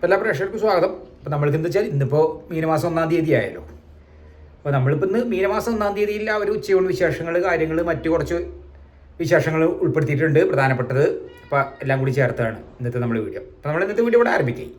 എല്ലാ പ്രേക്ഷകർക്കും സ്വാഗതം. അപ്പോൾ നമ്മൾക്ക് എന്താ വെച്ചാൽ ഇന്നിപ്പോൾ മീനമാസം 1-ാം തീയതി ആയല്ലോ. അപ്പോൾ നമ്മളിപ്പോൾ ഇന്ന് മീനമാസം 1-ാം തീയതിയിൽ ആ ഒരു ഉച്ചയൂണ് വിശേഷങ്ങൾ, കാര്യങ്ങൾ, മറ്റു കുറച്ച് വിശേഷങ്ങൾ ഉൾപ്പെടുത്തിയിട്ടുണ്ട് പ്രധാനപ്പെട്ടത്. അപ്പോൾ എല്ലാം കൂടി ചേർത്താണ് ഇന്നത്തെ നമ്മുടെ വീഡിയോ. അപ്പോൾ നമ്മൾ ഇന്നത്തെ വീഡിയോ ഇവിടെ ആരംഭിക്കാം.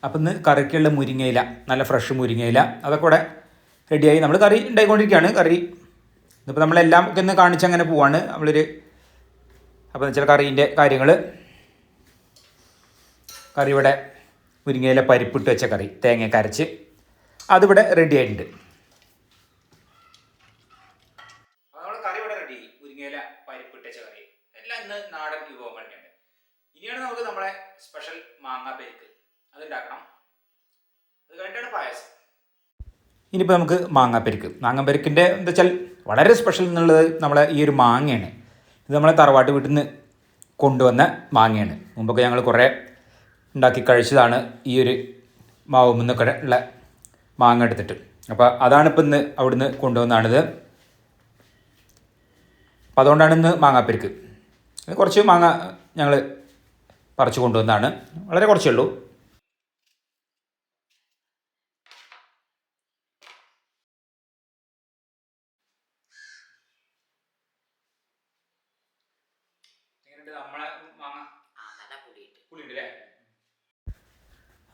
അപ്പം ഇന്ന് കറിക്കുള്ള മുരിങ്ങയില, നല്ല ഫ്രഷ് മുരിങ്ങയില, അതൊക്കെ കൂടെ റെഡിയായി. നമ്മൾ കറി ഉണ്ടായിക്കൊണ്ടിരിക്കുകയാണ്. കറി ഇന്നിപ്പോൾ നമ്മളെല്ലാം ഒക്കെ ഒന്ന് കാണിച്ച് അങ്ങനെ പോവാണ് നമ്മളൊരു. അപ്പോൾ എന്ന് വെച്ചാൽ കറീൻ്റെ കാര്യങ്ങൾ, കറി ഇവിടെ മുരിങ്ങയില പരിപ്പിട്ട് വെച്ച കറി, തേങ്ങ അരച്ച് അതിവിടെ റെഡി ആയിട്ടുണ്ട്. നമ്മുടെ കറി ഇവിടെ റെഡി. മുരിങ്ങയില പരിപ്പിട്ട് വെച്ച കറി എല്ലാം ഇന്ന് നാടൻ വിഭവങ്ങൾ തന്നെയാണ്. ഇനിയാണ് നമുക്ക് നമ്മളെ സ്പെഷ്യൽ മാങ്ങ പരിപ്പ് അതുണ്ടാക്കണം. അത് കഴിഞ്ഞിട്ടാണ് പായസം. ഇനിയിപ്പോൾ നമുക്ക് മാങ്ങാപ്പരിക്കിൻ്റെ എന്താ വെച്ചാൽ വളരെ സ്പെഷ്യൽ എന്നുള്ളത് നമ്മളെ ഈ ഒരു മാങ്ങയാണ്. ഇത് നമ്മളെ തറവാട്ട് വീട്ടിൽ നിന്ന് കൊണ്ടുവന്ന മാങ്ങയാണ്. മുമ്പൊക്കെ ഞങ്ങൾ കുറേ ഉണ്ടാക്കി കഴിച്ചതാണ് ഈ ഒരു മാവും നിന്നൊക്കെ ഉള്ള മാങ്ങ എടുത്തിട്ട്. അപ്പോൾ അതാണിപ്പോൾ ഇന്ന് അവിടുന്ന് കൊണ്ടുവന്നാണിത്. അപ്പോൾ അതുകൊണ്ടാണ് ഇന്ന് മാങ്ങാപ്പരിക്ക്. കുറച്ച് മാങ്ങ ഞങ്ങൾ പറിച്ചു കൊണ്ടുവന്നതാണ്. വളരെ കുറച്ചേ ഉള്ളൂ.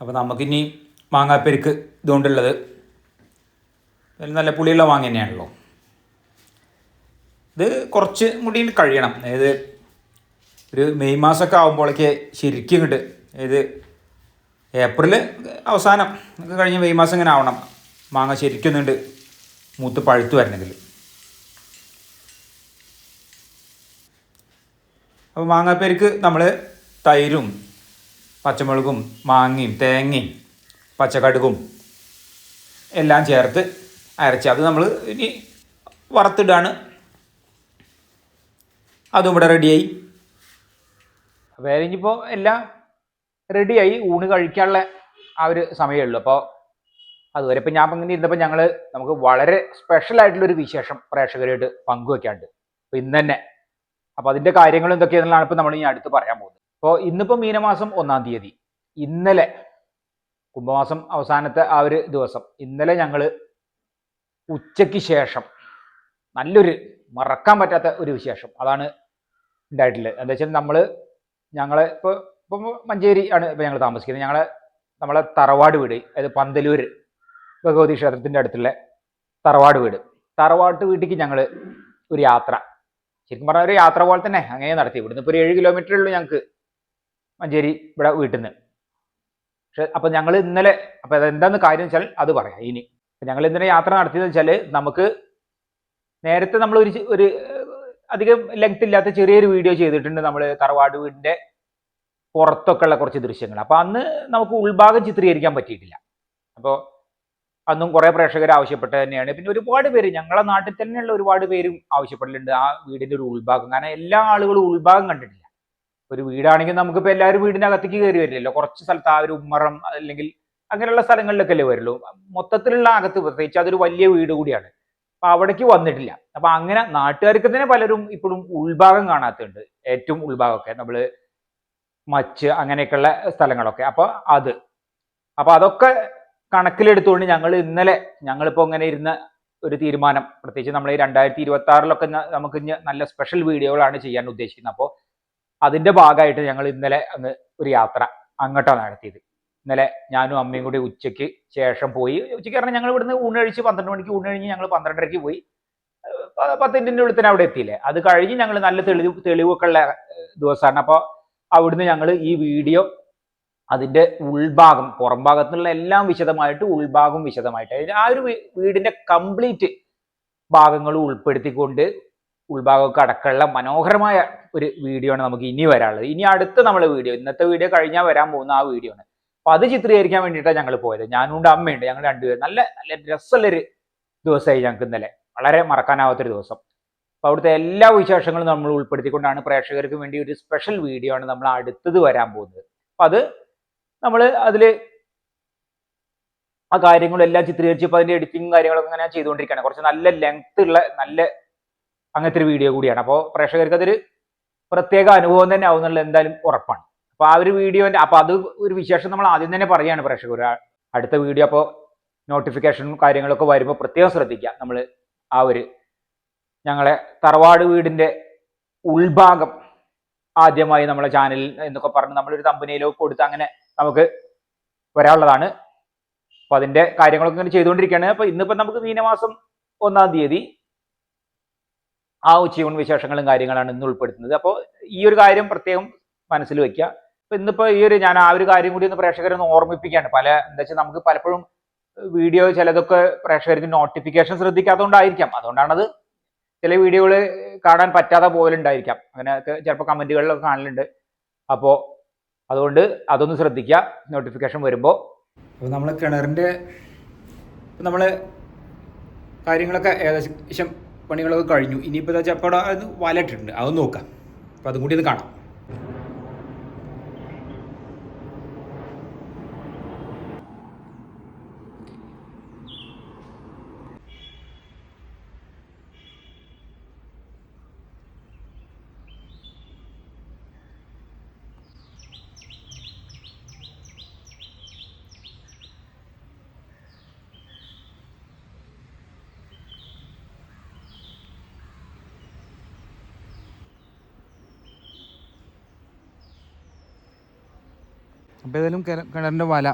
അപ്പോൾ നമുക്കിനി മാങ്ങാപ്പരിക്ക് ഇതുകൊണ്ടുള്ളത് നല്ല പുളിയുള്ള മാങ്ങ തന്നെയാണല്ലോ. ഇത് കുറച്ച് കൂടി കഴിയണം. അതായത് ഒരു മെയ് മാസമൊക്കെ ആകുമ്പോഴേക്ക് ശരിക്കും ഇങ്ങോട്ട്, അതായത് ഏപ്രിൽ അവസാനം ഒക്കെ കഴിഞ്ഞ് മെയ് മാസം ഇങ്ങനെ ആവണം മാങ്ങ ശരിക്കൊന്നുണ്ട് മൂത്ത് പഴുത്ത് വരണമെങ്കിൽ. അപ്പോൾ മാങ്ങാപ്പരിക്ക് നമ്മൾ തൈരും പച്ചമുളകും മാങ്ങയും തേങ്ങയും പച്ചക്കടുകും എല്ലാം ചേർത്ത് അരച്ച് അത് നമ്മൾ ഇനി വറുത്തിടാണ്. അതും ഇവിടെ റെഡിയായി. അപ്പോൾ ഇനിയിപ്പോൾ എല്ലാം റെഡിയായി. ഊണ് കഴിക്കാനുള്ള ആ ഒരു സമയമേ ഉള്ളൂ. അപ്പോൾ അതുവരെ ഇപ്പം ഞാൻ ഇങ്ങനെ ഇരുന്നപ്പോൾ നമുക്ക് വളരെ സ്പെഷ്യലായിട്ടുള്ളൊരു വിശേഷം പ്രേക്ഷകരായിട്ട് പങ്കുവെക്കാണ്ട് അപ്പോൾ ഇന്ന് തന്നെ. അപ്പോൾ അതിൻ്റെ കാര്യങ്ങൾ എന്തൊക്കെയാണെന്നുള്ളതാണ് ഇപ്പോൾ നമ്മൾ ഇനി അടുത്ത് പറയാൻ പോകുന്നത്. അപ്പോൾ ഇന്നിപ്പോൾ മീനമാസം 1-ാം തീയതി. ഇന്നലെ കുംഭമാസം അവസാനത്തെ ആ ഒരു ദിവസം, ഇന്നലെ ഞങ്ങൾ ഉച്ചയ്ക്ക് ശേഷം നല്ലൊരു മറക്കാൻ പറ്റാത്ത ഒരു വിശേഷം അതാണ് ഉണ്ടായിട്ടുള്ളത്. എന്താ വെച്ചാൽ ഞങ്ങളെ ഇപ്പോൾ മഞ്ചേരി ആണ് ഇപ്പോൾ ഞങ്ങൾ താമസിക്കുന്നത്. നമ്മളെ തറവാട് വീട്, അതായത് പന്തലൂർ ഭഗവതി ക്ഷേത്രത്തിൻ്റെ അടുത്തുള്ള തറവാട്ട് വീട്ടിലേക്ക് ഞങ്ങൾ ഒരു യാത്ര, ശരിക്കും പറഞ്ഞാൽ ഒരു യാത്ര പോലെ തന്നെ അങ്ങനെ നടത്തി. ഇവിടുന്ന് ഇപ്പോൾ ഒരു 7 കിലോമീറ്ററേ ഉള്ളൂ ഞങ്ങൾക്ക് മഞ്ചേരി ഇവിടെ വീട്ടിൽ നിന്ന്. പക്ഷെ അപ്പോൾ ഞങ്ങൾ ഇന്നലെ, അപ്പോൾ അതെന്താണെന്ന് കാര്യം വെച്ചാൽ അത് പറയാം ഇനി. ഞങ്ങൾ ഇന്നലെ യാത്ര നടത്തിയതെന്ന് വെച്ചാൽ, നമുക്ക് നേരത്തെ നമ്മൾ ഒരു അധികം ലെങ്ത് ഇല്ലാത്ത ചെറിയൊരു വീഡിയോ ചെയ്തിട്ടുണ്ട് നമ്മൾ തറവാട് വീടിൻ്റെ പുറത്തൊക്കെ ഉള്ള കുറച്ച് ദൃശ്യങ്ങൾ. അപ്പോൾ അന്ന് നമുക്ക് ഉൾഭാഗം ചിത്രീകരിക്കാൻ പറ്റിയിട്ടില്ല. അപ്പോൾ അന്നും കുറേ പ്രേക്ഷകർ ആവശ്യപ്പെട്ടത് തന്നെയാണ്. പിന്നെ ഒരുപാട് പേര് ഞങ്ങളെ നാട്ടിൽ തന്നെയുള്ള ഒരുപാട് പേരും ആവശ്യപ്പെടലുണ്ട് ആ വീടിൻ്റെ ഒരു ഉൾഭാഗം. കാരണം എല്ലാ ആളുകളും ഉൾഭാഗം കണ്ടിട്ടില്ല. ഒരു വീടാണെങ്കിൽ നമുക്കിപ്പോൾ എല്ലാവരും വീടിനകത്തേക്ക് കയറി വരില്ലല്ലോ. കുറച്ച് സ്ഥലത്ത് ആ ഒരു ഉമ്മറം അല്ലെങ്കിൽ അങ്ങനെയുള്ള സ്ഥലങ്ങളിലൊക്കെ അല്ലേ വരുള്ളൂ. മൊത്തത്തിലുള്ള അകത്ത്, പ്രത്യേകിച്ച് അതൊരു വലിയ വീട് കൂടിയാണ്. അപ്പോൾ അവിടേക്ക് വന്നിട്ടില്ല. അപ്പോൾ അങ്ങനെ നാട്ടുകാർക്ക് തന്നെ പലരും ഇപ്പോഴും ഉൾഭാഗം കാണാത്തുണ്ട്. ഏറ്റവും ഉൾഭാഗമൊക്കെ നമ്മൾ മച്ച് അങ്ങനെയൊക്കെയുള്ള സ്ഥലങ്ങളൊക്കെ. അപ്പോൾ അതൊക്കെ കണക്കിലെടുത്തുകൊണ്ട് ഞങ്ങളിപ്പോൾ ഇങ്ങനെ ഇരുന്ന ഒരു തീരുമാനം, പ്രത്യേകിച്ച് നമ്മൾ ഈ 2026 നമുക്ക് നല്ല സ്പെഷ്യൽ വീഡിയോകളാണ് ചെയ്യാൻ ഉദ്ദേശിക്കുന്നത്. അപ്പോൾ അതിൻ്റെ ഭാഗമായിട്ട് ഞങ്ങൾ ഇന്നലെ ഒരു യാത്ര അങ്ങോട്ടാണ് നടത്തിയത്. ഇന്നലെ ഞാനും അമ്മയും കൂടി ഉച്ചയ്ക്ക് ശേഷം പോയി. ഉച്ചയ്ക്ക് പറഞ്ഞാൽ ഞങ്ങൾ ഇവിടുന്ന് ഊണ് കഴിച്ച് 12 മണിക്ക് ഊണ് കഴിഞ്ഞ് ഞങ്ങൾ 12:30-ക്ക് പോയി. 10 മിനിറ്റിൻ്റെ ഉള്ളിൽ തന്നെ അവിടെ എത്തിയില്ലേ. അത് കഴിഞ്ഞ് ഞങ്ങൾ നല്ല തെളിവൊക്കെ ഉള്ള ദിവസമാണ്. അപ്പോൾ അവിടുന്ന് ഞങ്ങൾ ഈ വീഡിയോ അതിൻ്റെ ഉൾഭാഗം, പുറം ഭാഗത്തുള്ള എല്ലാം വിശദമായിട്ട്, ഉൾഭാഗം വിശദമായിട്ട്, ആ ഒരു വീടിൻ്റെ കംപ്ലീറ്റ് ഭാഗങ്ങളും ഉൾപ്പെടുത്തിക്കൊണ്ട് ഉൾഭാഗമൊക്കെ അടക്കമുള്ള മനോഹരമായ ഒരു വീഡിയോ ആണ് നമുക്ക് ഇനി വരാനുള്ളത്. ഇനി അടുത്ത നമ്മളെ വീഡിയോ, ഇന്നത്തെ വീഡിയോ കഴിഞ്ഞാൽ വരാൻ പോകുന്ന ആ വീഡിയോ ആണ്. അപ്പൊ അത് ചിത്രീകരിക്കാൻ വേണ്ടിയിട്ടാണ് ഞങ്ങൾ പോയത്. ഞാനുണ്ട്, അമ്മയുണ്ട്, ഞങ്ങൾ രണ്ടുപേരും. നല്ല നല്ല രസമുള്ളൊരു ദിവസമായി ഞങ്ങൾക്ക് ഇന്നലെ, വളരെ മറക്കാനാവാത്തൊരു ദിവസം. അപ്പൊ അവിടുത്തെ എല്ലാ വിശേഷങ്ങളും നമ്മൾ ഉൾപ്പെടുത്തിക്കൊണ്ടാണ് പ്രേക്ഷകർക്ക് വേണ്ടി ഒരു സ്പെഷ്യൽ വീഡിയോ ആണ് നമ്മൾ അടുത്തത് വരാൻ പോകുന്നത്. അപ്പൊ അത് നമ്മൾ അതിൽ ആ കാര്യങ്ങളും എല്ലാം ചിത്രീകരിച്ച് ഇപ്പോൾ അതിന്റെ എഡിറ്റിംഗ് കാര്യങ്ങളൊക്കെ ഇങ്ങനെ ചെയ്തുകൊണ്ടിരിക്കുകയാണ്. കുറച്ച് നല്ല ലെങ്ത് ഉള്ള നല്ല അങ്ങനത്തെ ഒരു വീഡിയോ കൂടിയാണ്. അപ്പോൾ പ്രേക്ഷകർക്ക് അതൊരു പ്രത്യേക അനുഭവം തന്നെ ആവുന്നുള്ള എന്തായാലും ഉറപ്പാണ്. അപ്പോൾ ആ ഒരു വീഡിയോന്റെ, അപ്പോൾ അത് ഒരു വിശേഷം നമ്മൾ ആദ്യം തന്നെ പറയുകയാണ് പ്രേക്ഷകർ. അടുത്ത വീഡിയോ അപ്പോൾ നോട്ടിഫിക്കേഷനും കാര്യങ്ങളൊക്കെ വരുമ്പോൾ പ്രത്യേകം ശ്രദ്ധിക്കുക. നമ്മൾ ആ ഒരു ഞങ്ങളെ തറവാട് വീടിന്റെ ഉൾഭാഗം ആദ്യമായി നമ്മളെ ചാനലിൽ എന്നൊക്കെ പറഞ്ഞ് നമ്മളൊരു തമ്പനയിലൊക്കെ കൊടുത്ത് അങ്ങനെ നമുക്ക് വരാനുള്ളതാണ്. അപ്പൊ അതിന്റെ കാര്യങ്ങളൊക്കെ ഇങ്ങനെ ചെയ്തുകൊണ്ടിരിക്കുകയാണ്. അപ്പൊ ഇന്നിപ്പോ നമുക്ക് മീനമാസം 1-ാം തീയതി ആ ഉച്ചയൂൺ വിശേഷങ്ങളും കാര്യങ്ങളാണ് ഇന്ന് ഉൾപ്പെടുത്തുന്നത്. അപ്പോൾ ഈ ഒരു കാര്യം പ്രത്യേകം മനസ്സിൽ വെക്കുക. അപ്പൊ ഇന്നിപ്പോ ഈ ഒരു ഞാൻ ആ ഒരു കാര്യം കൂടി ഒന്ന് പ്രേക്ഷകരെ ഒന്ന് ഓർമ്മിപ്പിക്കുകയാണ്. എന്താ വെച്ചാൽ നമുക്ക് പലപ്പോഴും വീഡിയോ ചിലതൊക്കെ പ്രേക്ഷകർക്ക് നോട്ടിഫിക്കേഷൻ ശ്രദ്ധിക്കാത്തതുകൊണ്ടായിരിക്കാം. അതുകൊണ്ടാണത് ചില വീഡിയോകൾ കാണാൻ പറ്റാതെ പോലുണ്ടായിരിക്കാം. അങ്ങനെയൊക്കെ ചിലപ്പോൾ കമന്റുകളിലൊക്കെ കാണലുണ്ട്. അപ്പോൾ അതുകൊണ്ട് അതൊന്ന് ശ്രദ്ധിക്കുക നോട്ടിഫിക്കേഷൻ വരുമ്പോൾ. അപ്പോൾ നമ്മൾ കിണറിൻ്റെ നമ്മൾ കാര്യങ്ങളൊക്കെ ഏകദേശം പണികളൊക്കെ കഴിഞ്ഞു. ഇനിയിപ്പോൾ എന്താ വെച്ചാൽ അപ്പോൾ അത് വലയിട്ടിട്ടുണ്ട്, അതൊന്ന് നോക്കാം. അപ്പോൾ അതും കൂടി ഒന്ന് കാണാം. അപ്പോൾ ഏതായാലും കിണറിൻ്റെ വല,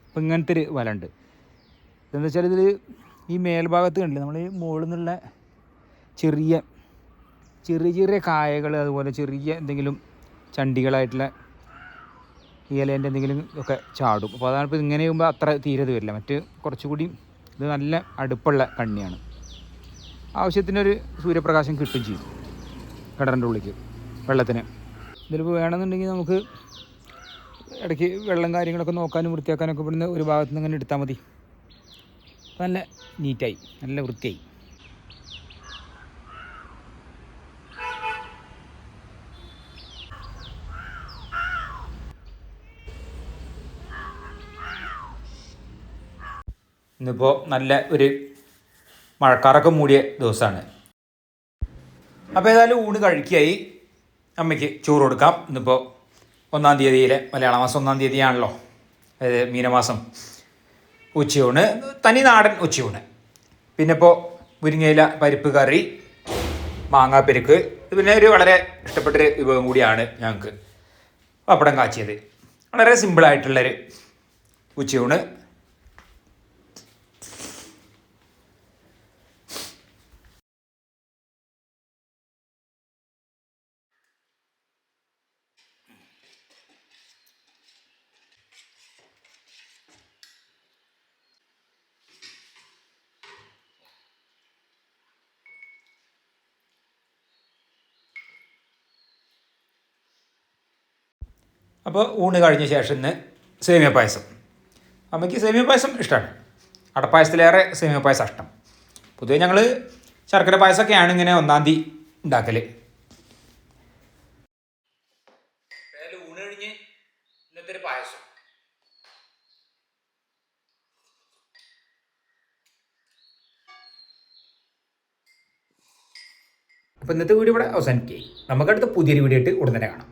ഇപ്പം ഇങ്ങനത്തെ ഒരു വല ഉണ്ട്. എന്താ വെച്ചാൽ ഇതിൽ ഈ മേൽഭാഗത്ത് കണ്ടില്ല, നമ്മൾ ഈ മുകളിൽ നിന്നുള്ള ചെറിയ ചെറിയ ചെറിയ കായകൾ, അതുപോലെ ചെറിയ എന്തെങ്കിലും ചണ്ടികളായിട്ടുള്ള ഇലേൻ്റെ എന്തെങ്കിലും ഒക്കെ ചാടും. അപ്പോൾ അതാണ് ഇപ്പോൾ ഇങ്ങനെ ചെയ്യുമ്പോൾ അത്ര തീരെ വരില്ല. മറ്റ് കുറച്ചുകൂടി ഇത് നല്ല അടുപ്പുള്ള കണ്ണിയാണ്. ആവശ്യത്തിനൊരു സൂര്യപ്രകാശം കിട്ടും ചെയ്യും കിണറിൻ്റെ ഉള്ളിലേക്ക് വെള്ളത്തിന്. ഇതിലിപ്പോൾ വേണമെന്നുണ്ടെങ്കിൽ നമുക്ക് ഇടയ്ക്ക് വെള്ളം കാര്യങ്ങളൊക്കെ നോക്കാനും വൃത്തിയാക്കാനൊക്കെ ഇവിടുന്ന് ഒരു ഭാഗത്ത് നിന്ന് ഇങ്ങനെ എടുത്താൽ മതി. നല്ല നീറ്റായി, നല്ല വൃത്തിയായി. ഇന്നിപ്പോൾ നല്ല ഒരു മഴക്കാറൊക്കെ മൂടിയ ദിവസമാണ്. അപ്പോൾ ഏതായാലും ഊണ് കഴിക്കായി. അമ്മയ്ക്ക് ചോറ് കൊടുക്കാം. ഇന്നിപ്പോൾ 1-ാം തീയതിയിലെ മലയാള മാസം 1-ാം തീയതിയാണല്ലോ, അതായത് മീനമാസം. ഉച്ചയൂണ്, തനി നാടൻ ഉച്ചയൂണ്. പിന്നെ ഇപ്പോൾ മുരിങ്ങയില പരിപ്പ് കറി, മാങ്ങാപ്പെരുക്ക്. പിന്നെ ഒരു വളരെ ഇഷ്ടപ്പെട്ടൊരു വിഭവം കൂടിയാണ് ഞങ്ങൾക്ക് പപ്പടം കാച്ചിയത്. വളരെ സിമ്പിളായിട്ടുള്ളൊരു ഉച്ചയൂണ്. അപ്പോൾ ഊണ് കഴിഞ്ഞ ശേഷം ഇന്ന് സേമിയ പായസം. അമ്മയ്ക്ക് സേമിയ പായസം ഇഷ്ടമാണ്. അടപ്പായസത്തിലേറെ സേമിയ പായസം ഇഷ്ടം. പൊതുവെ ഞങ്ങൾ ശർക്കര പായസമൊക്കെയാണ് ഇങ്ങനെ 1-ാം തീയതി ഉണ്ടാക്കൽ. ഊണ് കഴിഞ്ഞ് ഇന്നത്തെ ഒരു പായസം. അപ്പോൾ ഇന്നത്തെ വീഡിയോ ഇവിടെ അവസാനിക്കുകയായി. നമുക്കടുത്ത പുതിയൊരു വീഡിയോ ആയിട്ട് ഉടൻ തന്നെ കാണാം.